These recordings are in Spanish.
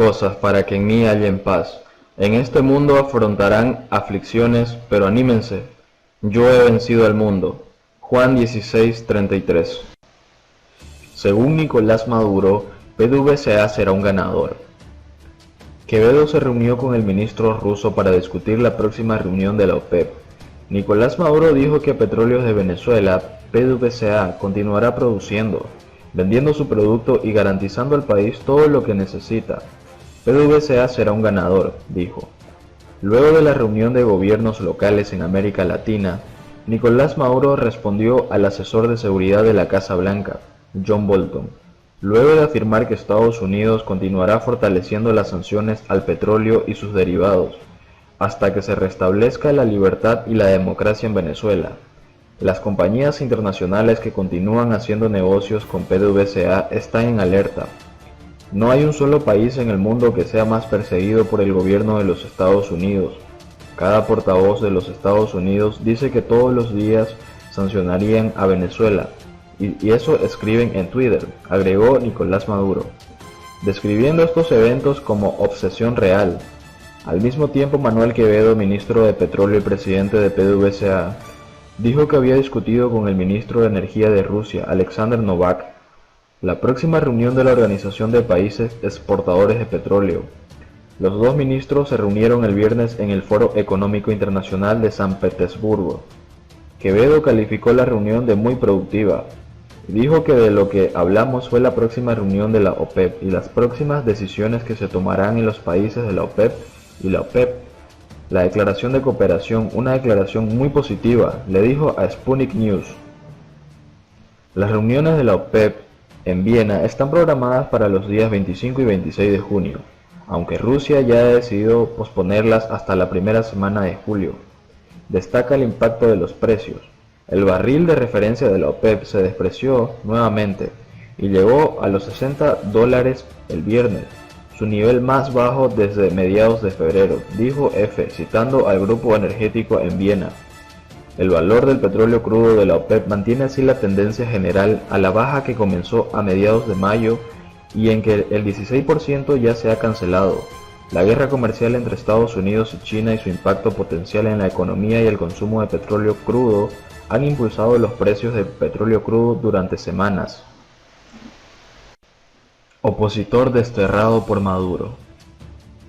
cosas para que en mí hallen paz. En este mundo afrontarán aflicciones, pero anímense, yo he vencido al mundo. Juan 16:33. Según Nicolás Maduro, PDVSA será un ganador. Quevedo se reunió con el ministro ruso para discutir la próxima reunión de la OPEP. Nicolás Maduro dijo que Petróleos de Venezuela, PDVSA, continuará produciendo, vendiendo su producto y garantizando al país todo lo que necesita. PDVSA será un ganador, dijo. Luego de la reunión de gobiernos locales en América Latina, Nicolás Maduro respondió al asesor de seguridad de la Casa Blanca, John Bolton, luego de afirmar que Estados Unidos continuará fortaleciendo las sanciones al petróleo y sus derivados, hasta que se restablezca la libertad y la democracia en Venezuela. Las compañías internacionales que continúan haciendo negocios con PDVSA están en alerta. No hay un solo país en el mundo que sea más perseguido por el gobierno de los Estados Unidos. Cada portavoz de los Estados Unidos dice que todos los días sancionarían a Venezuela, y eso escriben en Twitter, agregó Nicolás Maduro, describiendo estos eventos como obsesión real. Al mismo tiempo, Manuel Quevedo, ministro de Petróleo y presidente de PDVSA, dijo que había discutido con el ministro de Energía de Rusia, Alexander Novak, la próxima reunión de la Organización de Países Exportadores de Petróleo. Los dos ministros se reunieron el viernes en el Foro Económico Internacional de San Petersburgo. Quevedo calificó la reunión de muy productiva. Dijo que de lo que hablamos fue la próxima reunión de la OPEP y las próximas decisiones que se tomarán en los países de la OPEP y la OPEP. La declaración de cooperación, una declaración muy positiva, le dijo a Sputnik News. Las reuniones de la OPEP en Viena están programadas para los días 25 y 26 de junio, aunque Rusia ya ha decidido posponerlas hasta la primera semana de julio. Destaca el impacto de los precios. El barril de referencia de la OPEP se despreció nuevamente y llegó a los $60 el viernes, su nivel más bajo desde mediados de febrero, dijo F, citando al grupo energético en Viena. El valor del petróleo crudo de la OPEP mantiene así la tendencia general a la baja que comenzó a mediados de mayo y en que el 16% ya se ha cancelado. La guerra comercial entre Estados Unidos y China y su impacto potencial en la economía y el consumo de petróleo crudo han impulsado los precios del petróleo crudo durante semanas. Opositor desterrado por Maduro.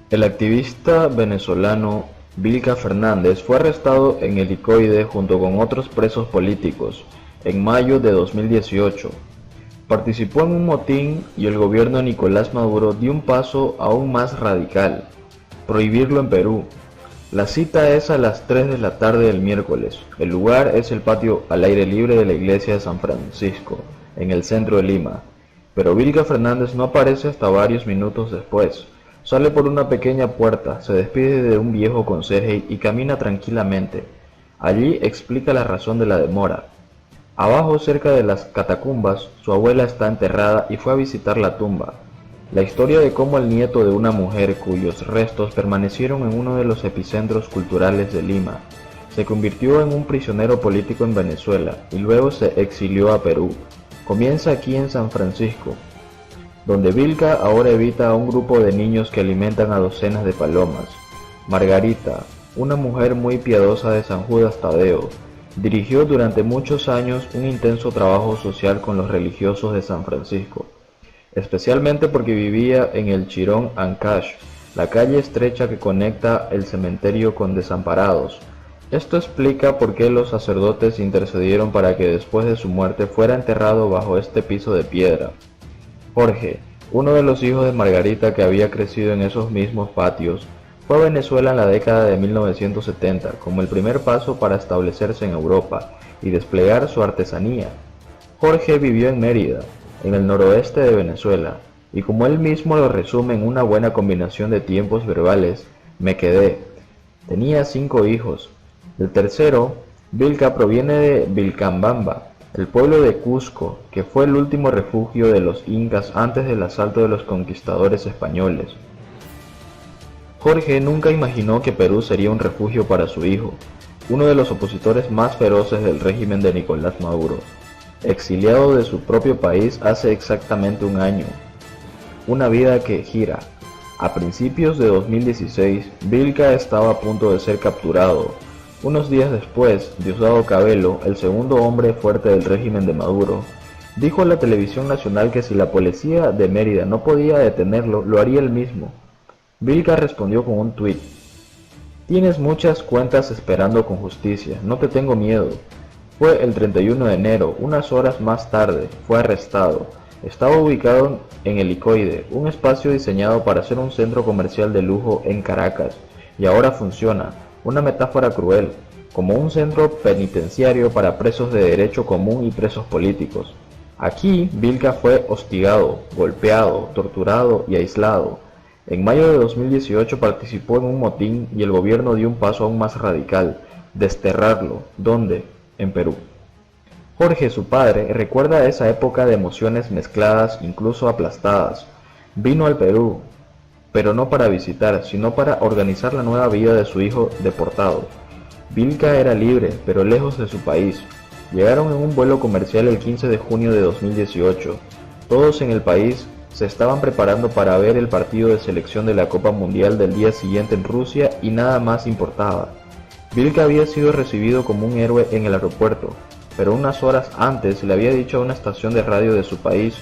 El activista venezolano Vilca Fernández fue arrestado en Helicoide junto con otros presos políticos en mayo de 2018. Participó en un motín y el gobierno de Nicolás Maduro dio un paso aún más radical: prohibirlo en Perú. La cita es a las 3 de la tarde del miércoles. El lugar es el patio al aire libre de la iglesia de San Francisco, en el centro de Lima. Pero Vilca Fernández no aparece hasta varios minutos después. Sale por una pequeña puerta, se despide de un viejo conserje y camina tranquilamente. Allí explica la razón de la demora. Abajo, cerca de las catacumbas, su abuela está enterrada y fue a visitar la tumba. La historia de cómo el nieto de una mujer cuyos restos permanecieron en uno de los epicentros culturales de Lima se convirtió en un prisionero político en Venezuela y luego se exilió a Perú. Comienza aquí en San Francisco, donde Vilca ahora evita a un grupo de niños que alimentan a docenas de palomas. Margarita, una mujer muy piadosa de San Judas Tadeo, dirigió durante muchos años un intenso trabajo social con los religiosos de San Francisco, especialmente porque vivía en el Chirón Ancash, la calle estrecha que conecta el cementerio con desamparados. Esto explica por qué los sacerdotes intercedieron para que después de su muerte fuera enterrado bajo este piso de piedra. Jorge, uno de los hijos de Margarita que había crecido en esos mismos patios, fue a Venezuela en la década de 1970 como el primer paso para establecerse en Europa y desplegar su artesanía. Jorge vivió en Mérida, en el noroeste de Venezuela, y como él mismo lo resume en una buena combinación de tiempos verbales, me quedé. Tenía 5 hijos. El tercero, Vilca, proviene de Vilcabamba, el pueblo de Cusco, que fue el último refugio de los incas antes del asalto de los conquistadores españoles. Jorge nunca imaginó que Perú sería un refugio para su hijo, uno de los opositores más feroces del régimen de Nicolás Maduro, exiliado de su propio país hace exactamente un año. Una vida que gira. A principios de 2016, Vilca estaba a punto de ser capturado. Unos días después, Diosdado Cabello, el segundo hombre fuerte del régimen de Maduro, dijo a la televisión nacional que si la policía de Mérida no podía detenerlo, lo haría él mismo. Vilca respondió con un tuit: "Tienes muchas cuentas esperando con justicia, no te tengo miedo". Fue el 31 de enero, unas horas más tarde, fue arrestado. Estaba ubicado en Helicoide, un espacio diseñado para ser un centro comercial de lujo en Caracas, y ahora funciona, una metáfora cruel, como un centro penitenciario para presos de derecho común y presos políticos. Aquí, Vilca fue hostigado, golpeado, torturado y aislado. En mayo de 2018 participó en un motín y el gobierno dio un paso aún más radical: desterrarlo. ¿Dónde? En Perú. Jorge, su padre, recuerda esa época de emociones mezcladas, incluso aplastadas. Vino al Perú, pero no para visitar, sino para organizar la nueva vida de su hijo deportado. Vilca era libre, pero lejos de su país. Llegaron en un vuelo comercial el 15 de junio de 2018. Todos en el país se estaban preparando para ver el partido de selección de la Copa Mundial del día siguiente en Rusia y nada más importaba. Vilca había sido recibido como un héroe en el aeropuerto, pero unas horas antes le había dicho a una estación de radio de su país: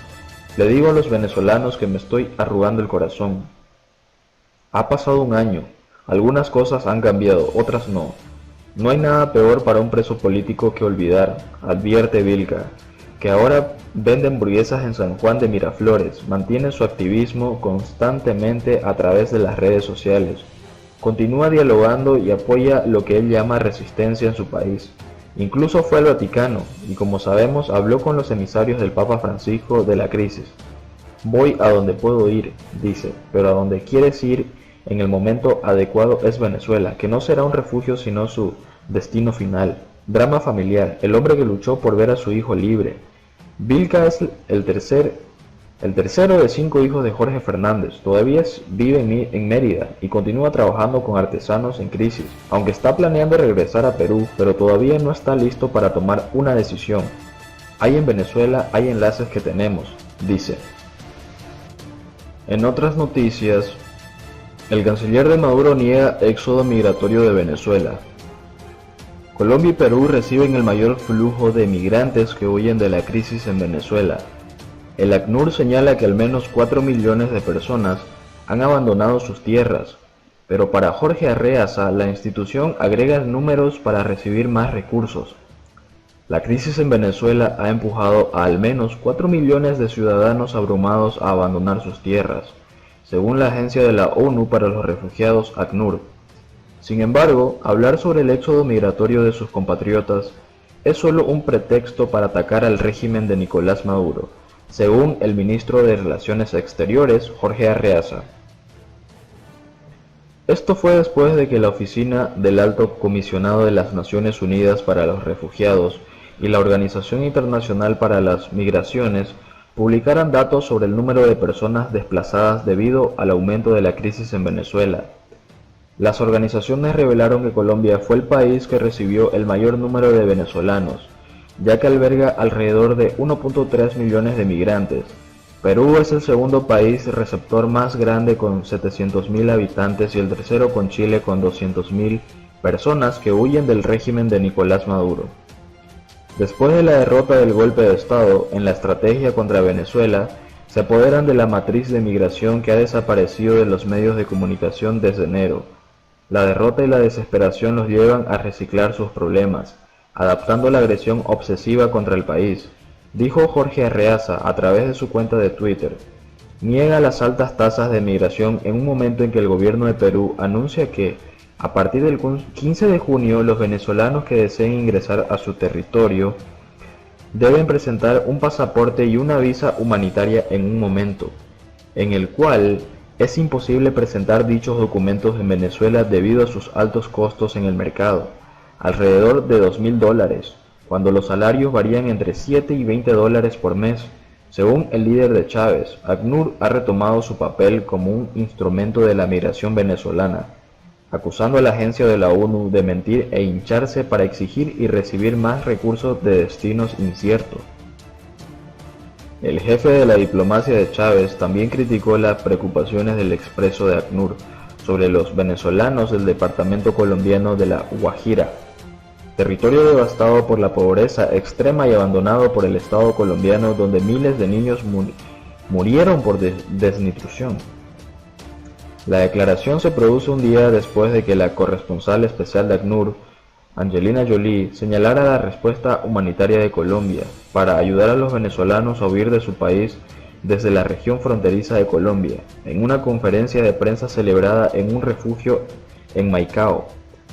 "Le digo a los venezolanos que me estoy arrugando el corazón". Ha pasado un año, algunas cosas han cambiado, otras no. No hay nada peor para un preso político que olvidar, advierte Vilca, que ahora vende hamburguesas en San Juan de Miraflores, mantiene su activismo constantemente a través de las redes sociales, continúa dialogando y apoya lo que él llama resistencia en su país. Incluso fue al Vaticano y, como sabemos, habló con los emisarios del Papa Francisco de la crisis. "Voy a donde puedo ir", dice, "pero a donde quieres ir en el momento adecuado es Venezuela, que no será un refugio sino su destino final". Drama familiar: el hombre que luchó por ver a su hijo libre. Vilca es el tercero de 5 hijos de Jorge Fernández. Todavía vive en Mérida y continúa trabajando con artesanos en crisis, aunque está planeando regresar a Perú, pero todavía no está listo para tomar una decisión. "Hay en Venezuela, hay enlaces que tenemos", dice. En otras noticias, el canciller de Maduro niega éxodo migratorio de Venezuela. Colombia y Perú reciben el mayor flujo de migrantes que huyen de la crisis en Venezuela. El ACNUR señala que al menos 4 millones de personas han abandonado sus tierras, pero para Jorge Arreaza, la institución agrega números para recibir más recursos. La crisis en Venezuela ha empujado a al menos 4 millones de ciudadanos abrumados a abandonar sus tierras, según la Agencia de la ONU para los Refugiados, ACNUR. Sin embargo, hablar sobre el éxodo migratorio de sus compatriotas es solo un pretexto para atacar al régimen de Nicolás Maduro, según el ministro de Relaciones Exteriores, Jorge Arreaza. Esto fue después de que la Oficina del Alto Comisionado de las Naciones Unidas para los Refugiados y la Organización Internacional para las Migraciones publicaran datos sobre el número de personas desplazadas debido al aumento de la crisis en Venezuela. Las organizaciones revelaron que Colombia fue el país que recibió el mayor número de venezolanos, ya que alberga alrededor de 1.3 millones de migrantes. Perú es el segundo país receptor más grande con 700.000 habitantes y el tercero con Chile con 200.000 personas que huyen del régimen de Nicolás Maduro. Después de la derrota del golpe de Estado en la estrategia contra Venezuela, se apoderan de la matriz de migración que ha desaparecido de los medios de comunicación desde enero. La derrota y la desesperación los llevan a reciclar sus problemas, adaptando la agresión obsesiva contra el país, dijo Jorge Arreaza a través de su cuenta de Twitter. Niega las altas tasas de migración en un momento en que el gobierno de Perú anuncia que, a partir del 15 de junio, los venezolanos que deseen ingresar a su territorio deben presentar un pasaporte y una visa humanitaria en un momento, en el cual es imposible presentar dichos documentos en Venezuela debido a sus altos costos en el mercado, alrededor de $2.000, cuando los salarios varían entre 7 y 20 dólares por mes. Según el líder de Chávez, ACNUR ha retomado su papel como un instrumento de la migración venezolana, acusando a la agencia de la ONU de mentir e hincharse para exigir y recibir más recursos de destinos inciertos. El jefe de la diplomacia de Chávez también criticó las preocupaciones del expreso de ACNUR sobre los venezolanos del departamento colombiano de La Guajira, territorio devastado por la pobreza extrema y abandonado por el Estado colombiano, donde miles de niños murieron por desnutrición. La declaración se produce un día después de que la corresponsal especial de ACNUR, Angelina Jolie, señalara la respuesta humanitaria de Colombia para ayudar a los venezolanos a huir de su país desde la región fronteriza de Colombia, en una conferencia de prensa celebrada en un refugio en Maicao,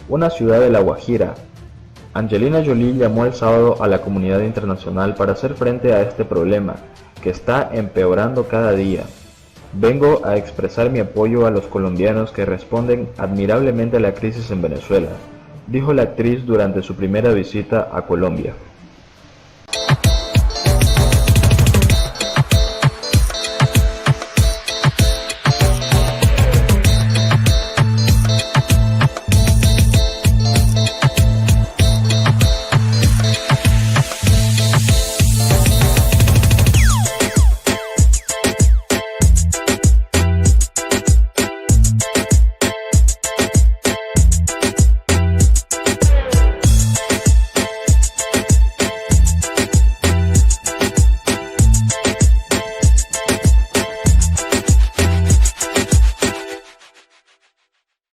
una ciudad de La Guajira. Angelina Jolie llamó el sábado a la comunidad internacional para hacer frente a este problema, que está empeorando cada día. Vengo a expresar mi apoyo a los colombianos que responden admirablemente a la crisis en Venezuela, dijo la actriz durante su primera visita a Colombia.